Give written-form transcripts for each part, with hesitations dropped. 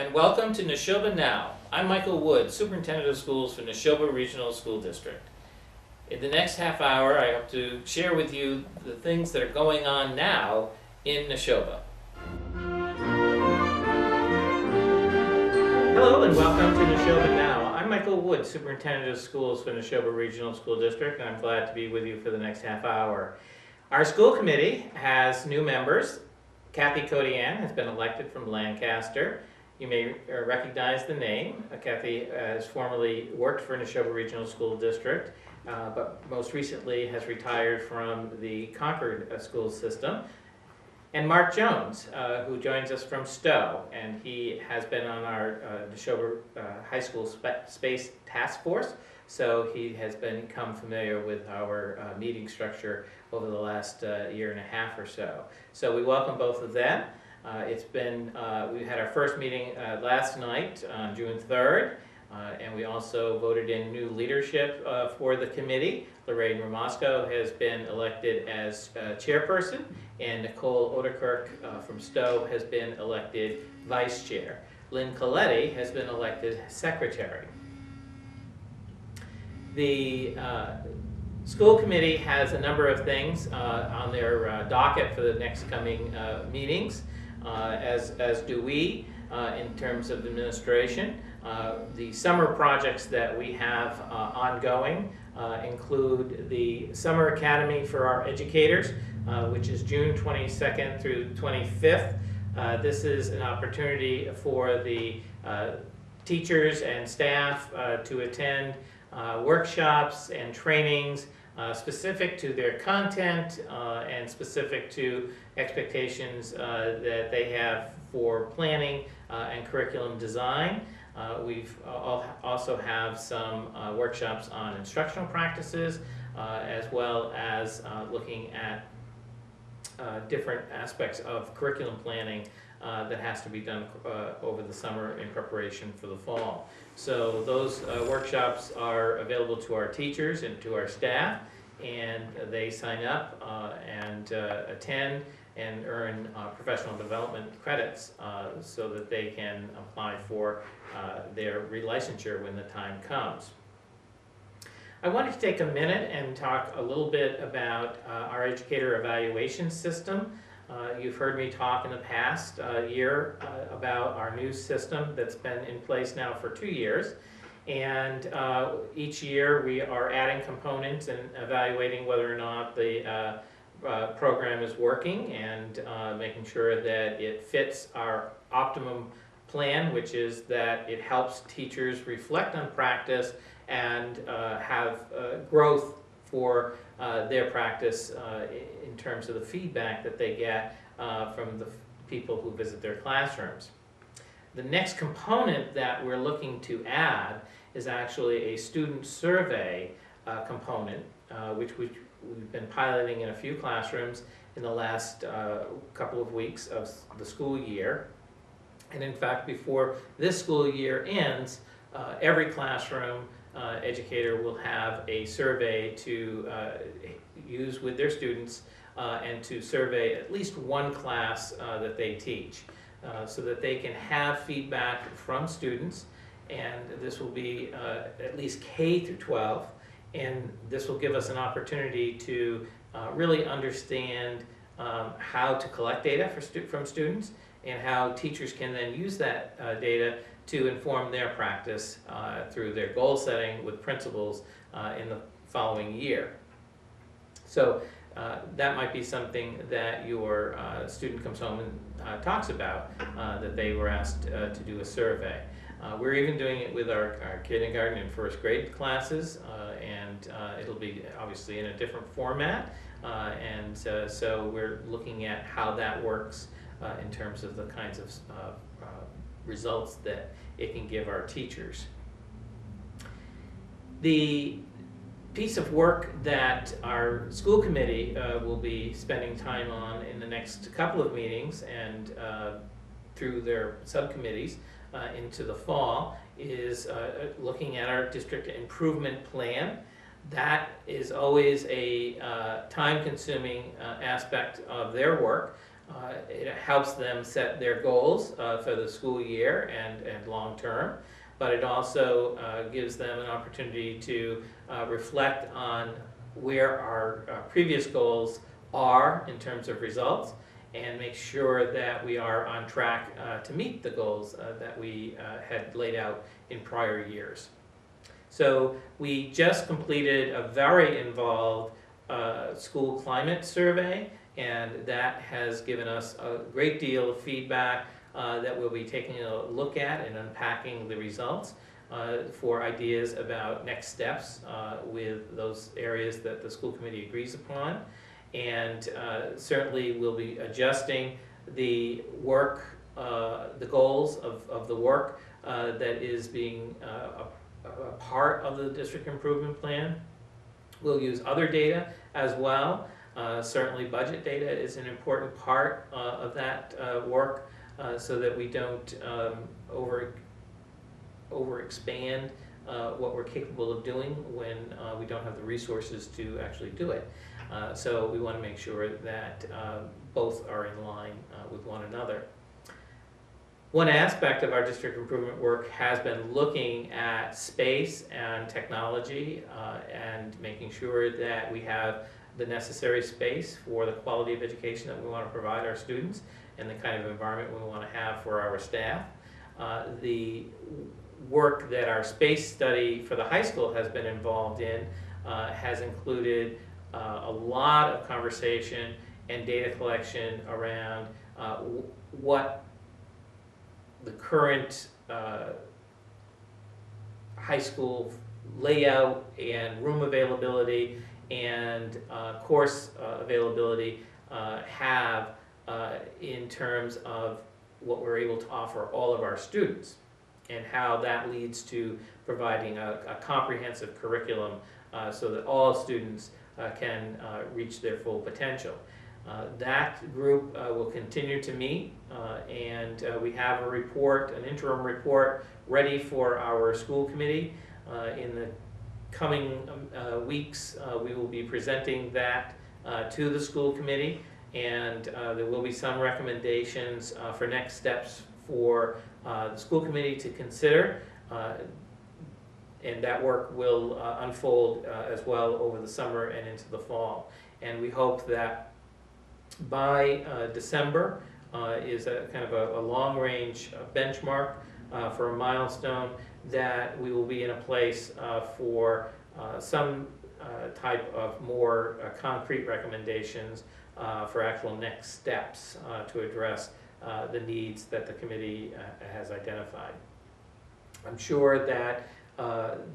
and welcome to Nashoba Now. I'm Michael Wood, Superintendent of Schools for Nashoba Regional School District. In the next half hour, I hope to share with you the things that are going on now in Nashoba. Hello and welcome to Nashoba Now. I'm Michael Wood, Superintendent of Schools for Nashoba Regional School District, and I'm glad to be with you for the next half hour. Our school committee has new members. Kathy Codian has been elected from Lancaster. You may recognize the name. Kathy has formerly worked for Nashoba Regional School District, but most recently has retired from the Concord school system. And Mark Jones, who joins us from Stowe, and he has been on our Nashoba High School Space Task Force, so he has become familiar with our meeting structure over the last year and a half or so. So we welcome both of them. We had our first meeting last night on June 3rd, and we also voted in new leadership for the committee. Lorraine Ramasco has been elected as chairperson, and Nicole Odekirk from Stowe has been elected vice chair. Lynn Coletti has been elected secretary. The school committee has a number of things on their docket for the next coming meetings, as do we in terms of administration. The summer projects that we have ongoing include the Summer Academy for our educators, which is June 22nd through 25th. This is an opportunity for the teachers and staff to attend workshops and trainings specific to their content and specific to expectations that they have for planning and curriculum design. We've also have some workshops on instructional practices as well as looking at different aspects of curriculum planning that has to be done over the summer in preparation for the fall. So those workshops are available to our teachers and to our staff, and they sign up and attend and earn professional development credits so that they can apply for their relicensure when the time comes. I wanted to take a minute and talk a little bit about our Educator Evaluation system. You've heard me talk in the past year about our new system that's been in place now for 2 years. And each year we are adding components and evaluating whether or not the program is working and making sure that it fits our optimum plan, which is that it helps teachers reflect on practice and have growth for their practice in terms of the feedback that they get from the people who visit their classrooms. The next component that we're looking to add is actually a student survey component, which we've been piloting in a few classrooms in the last couple of weeks of the school year. And in fact, before this school year ends, every classroom educator will have a survey to use with their students and to survey at least one class that they teach so that they can have feedback from students. And this will be at least K through 12, and this will give us an opportunity to really understand how to collect data from students and how teachers can then use that data to inform their practice through their goal setting with principals in the following year. So that might be something that your student comes home and talks about, that they were asked to do a survey. We're even doing it with our kindergarten and first grade classes, and it'll be obviously in a different format, and so we're looking at how that works in terms of the kinds of results that it can give our teachers. The piece of work that our school committee will be spending time on in the next couple of meetings and through their subcommittees into the fall is looking at our district improvement plan. That is always a time-consuming aspect of their work. It helps them set their goals for the school year and long term, but it also gives them an opportunity to reflect on where our previous goals are in terms of results, and make sure that we are on track to meet the goals that we had laid out in prior years. So we just completed a very involved school climate survey, and that has given us a great deal of feedback that we'll be taking a look at and unpacking the results for ideas about next steps with those areas that the school committee agrees upon. And certainly we'll be adjusting the work, the goals of the work that is being a part of the district improvement plan. We'll use other data as well. Certainly budget data is an important part of that work, so that we don't overexpand what we're capable of doing when we don't have the resources to actually do it. So we want to make sure that both are in line with one another. One aspect of our district improvement work has been looking at space and technology and making sure that we have the necessary space for the quality of education that we want to provide our students and the kind of environment we want to have for our staff. The work that our space study for the high school has been involved in has included a lot of conversation and data collection around what the current high school layout and room availability and course availability have in terms of what we're able to offer all of our students, and how that leads to providing a comprehensive curriculum so that all students can reach their full potential. That group will continue to meet, and we have a report, an interim report, ready for our school committee. In the coming weeks, we will be presenting that to the school committee, and there will be some recommendations for next steps for the school committee to consider, and that work will unfold as well over the summer and into the fall. And we hope that by December is a kind of a long-range benchmark for a milestone, that we will be in a place for some type of more concrete recommendations for actual next steps to address the needs that the committee has identified. I'm sure that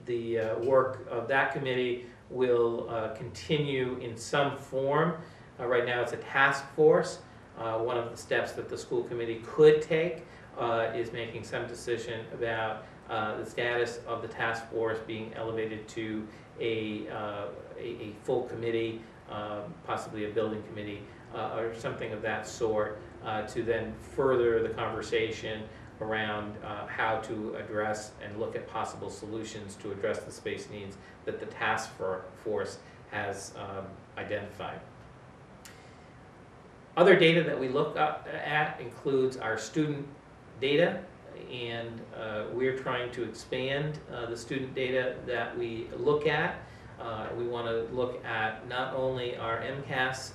the work of that committee will continue in some form. Right now it's a task force. One of the steps that the school committee could take is making some decision about the status of the task force being elevated to a full committee, possibly a building committee, or something of that sort, to then further the conversation around how to address and look at possible solutions to address the space needs that the task force has identified. Other data that we look at includes our student data, and we're trying to expand the student data that we look at. We want to look at not only our MCAS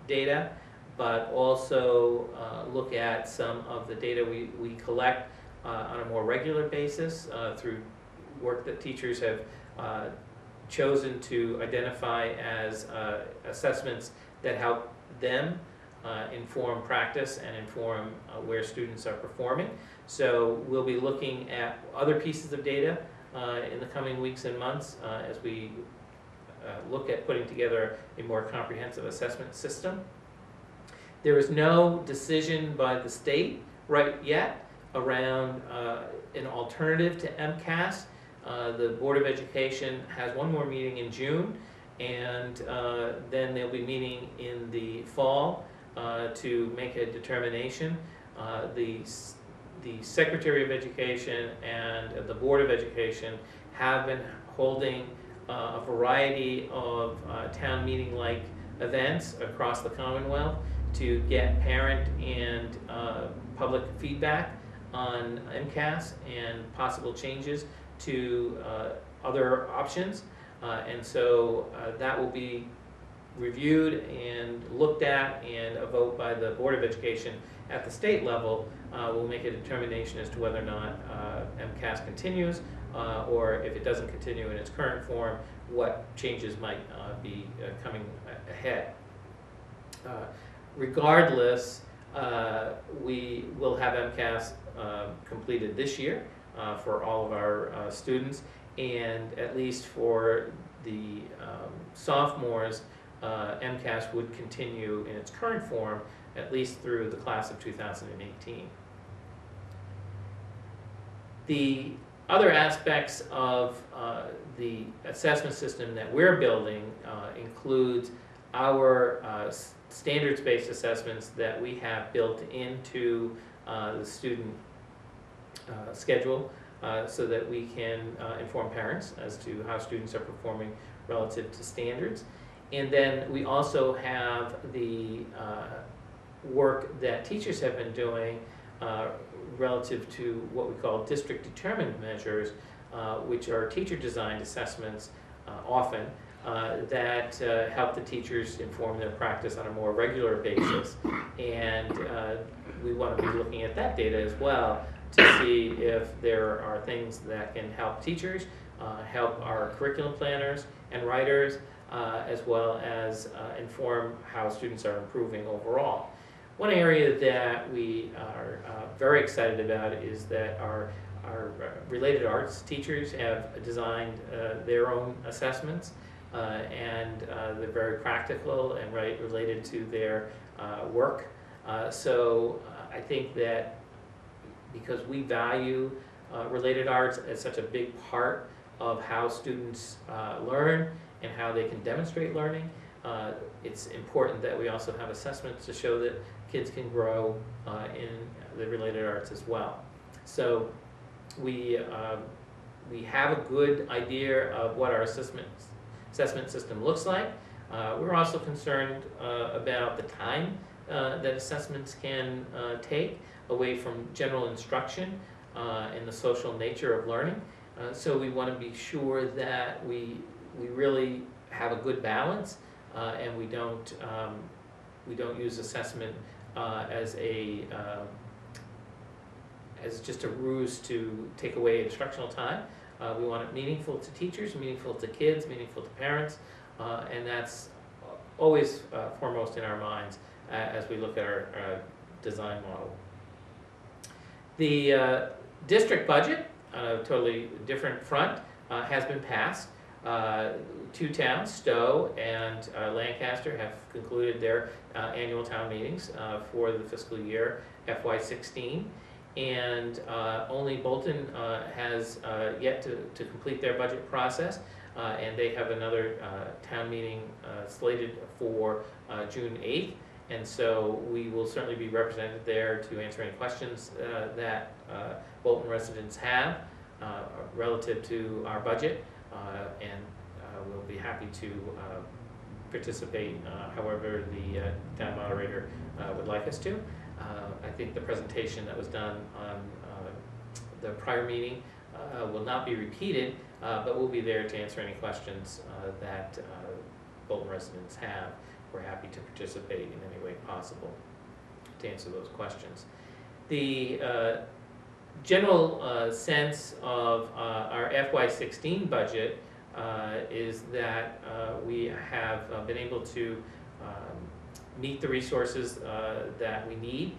data, but also look at some of the data we collect on a more regular basis through work that teachers have chosen to identify as assessments that help them inform practice and inform where students are performing. So we'll be looking at other pieces of data in the coming weeks and months as we look at putting together a more comprehensive assessment system. There is no decision by the state right yet around an alternative to MCAS. The Board of Education has one more meeting in June, and then they'll be meeting in the fall to make a determination. The Secretary of Education and the Board of Education have been holding a variety of town meeting-like events across the Commonwealth to get parent and public feedback on MCAS and possible changes to other options. And so that will be reviewed and looked at, and a vote by the Board of Education at the state level will make a determination as to whether or not MCAS continues, or if it doesn't continue in its current form, what changes might be coming ahead. Regardless, we will have MCAS completed this year for all of our students, and at least for the sophomores, MCAS would continue in its current form at least through the class of 2018. The other aspects of the assessment system that we're building includes our standards-based assessments that we have built into the student schedule so that we can inform parents as to how students are performing relative to standards. And then we also have the work that teachers have been doing relative to what we call district-determined measures, which are teacher-designed assessments often that help the teachers inform their practice on a more regular basis. And we want to be looking at that data as well to see if there are things that can help teachers, help our curriculum planners and writers, as well as inform how students are improving overall. One area that we are very excited about is that our related arts teachers have designed their own assessments, and they're very practical and related to their work. So I think that because we value related arts as such a big part of how students learn and how they can demonstrate learning, it's important that we also have assessments to show that kids can grow in the related arts as well. So we have a good idea of what our assessment system looks like. We're also concerned about the time that assessments can take away from general instruction and the social nature of learning. So we want to be sure that we really have a good balance, and we don't use assessment as just a ruse to take away instructional time. We want it meaningful to teachers, meaningful to kids, meaningful to parents, and that's always foremost in our minds as we look at our design model. The district budget, on a totally different front, has been passed. Two towns, Stowe and Lancaster, have concluded their annual town meetings for the fiscal year FY16, and only Bolton has yet to complete their budget process, and they have another town meeting slated for June 8th, and so we will certainly be represented there to answer any questions that Bolton residents have relative to our budget, and we'll be happy to participate however the town moderator would like us to. I think the presentation that was done on the prior meeting will not be repeated, but we'll be there to answer any questions that Bolton residents have. We're happy to participate in any way possible to answer those questions. The general sense of our FY16 budget is that we have been able to meet the resources that we need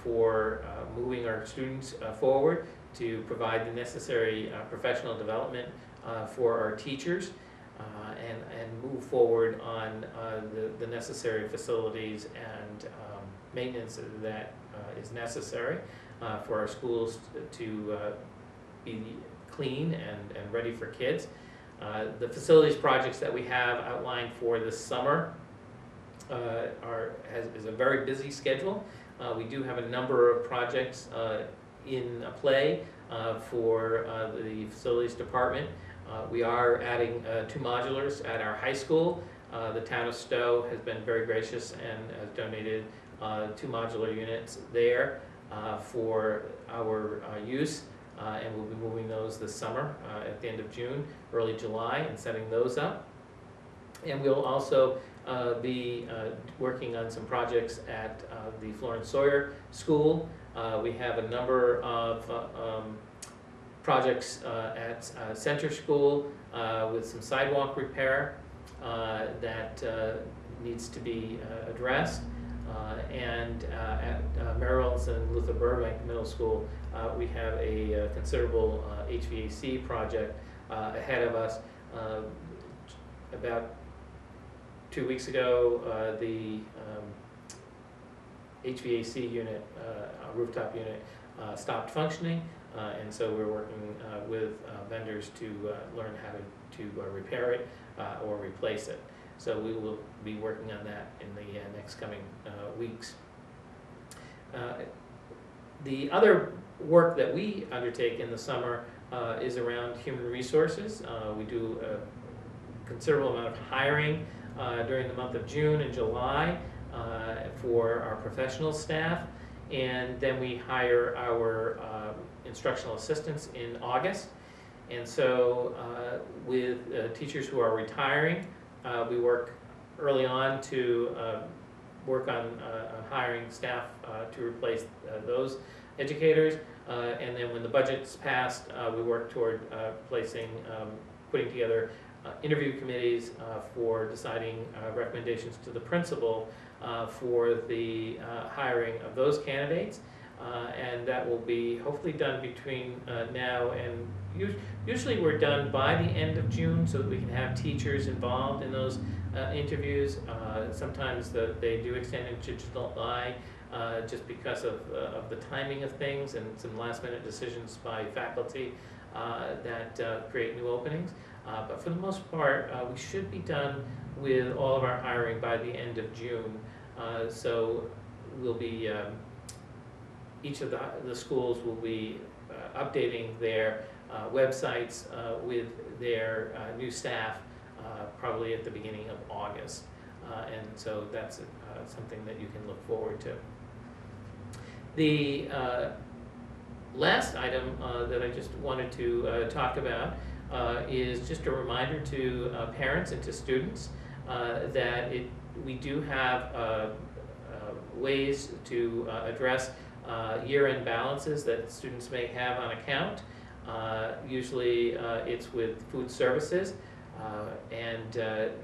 for moving our students forward, to provide the necessary professional development for our teachers, and move forward on the necessary facilities and maintenance that is necessary for our schools to be clean and ready for kids. The facilities projects that we have outlined for this summer is a very busy schedule. We do have a number of projects in play for the facilities department. We are adding 2 modulars at our high school. The town of Stowe has been very gracious and has donated 2 modular units there for our use, and we'll be moving those this summer at the end of June, early July, and setting those up. And we'll also be working on some projects at the Florence Sawyer School. We have a number of projects at Center School with some sidewalk repair that needs to be addressed. And at Merrill's and Luther Burbank Middle School, we have a considerable HVAC project ahead of us. About 2 weeks ago, the HVAC unit, rooftop unit, stopped functioning, and so we're working with vendors to learn how to repair it or replace it. So we will be working on that in the next coming weeks. The other work that we undertake in the summer is around human resources. We do a considerable amount of hiring during the month of June and July for our professional staff, and then we hire our instructional assistants in August. And so with teachers who are retiring, we work early on to work on hiring staff to replace those educators, and then when the budget's passed, we work toward putting together interview committees for deciding recommendations to the principal for the hiring of those candidates, and that will be hopefully done between now and usually we're done by the end of June so that we can have teachers involved in those interviews. Sometimes they do extend into July just because of the timing of things and some last minute decisions by faculty that create new openings. But for the most part, we should be done with all of our hiring by the end of June. So we'll be, each of the schools will be updating their websites with their new staff probably at the beginning of August. And so that's something that you can look forward to. The last item that I just wanted to talk about is just a reminder to parents and to students that we do have ways to address year-end balances that students may have on account. Usually it's with food services, and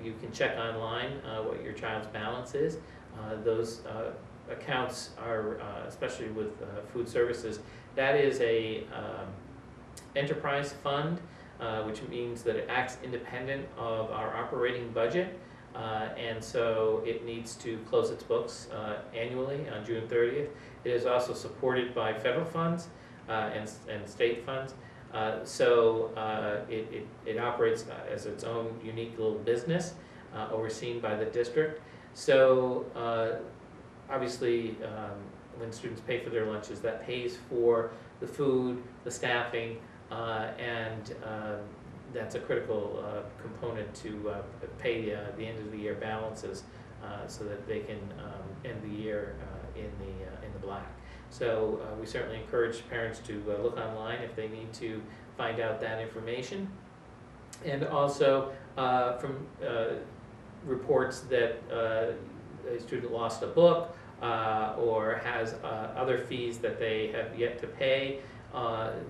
you can check online what your child's balance is. Those accounts are, especially with food services, that is a enterprise fund, which means that it acts independent of our operating budget, and so it needs to close its books annually on June 30th. It is also supported by federal funds and state funds, so it operates as its own unique little business overseen by the district. So obviously when students pay for their lunches, that pays for the food, the staffing, and that's a critical component to pay the end of the year balances so that they can end the year in the black. So we certainly encourage parents to look online if they need to find out that information. And also from reports that a student lost a book or has other fees that they have yet to pay,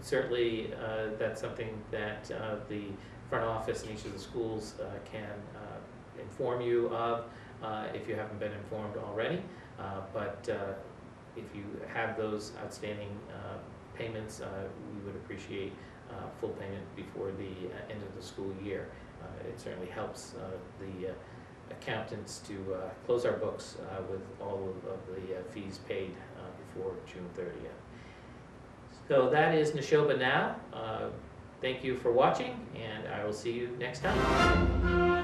certainly that's something that the front office in each of the schools can inform you of if you haven't been informed already. But if you have those outstanding payments, we would appreciate full payment before the end of the school year. It certainly helps the accountants to close our books with all of the fees paid before June 30th. So that is Nashoba Now. Thank you for watching, and I will see you next time.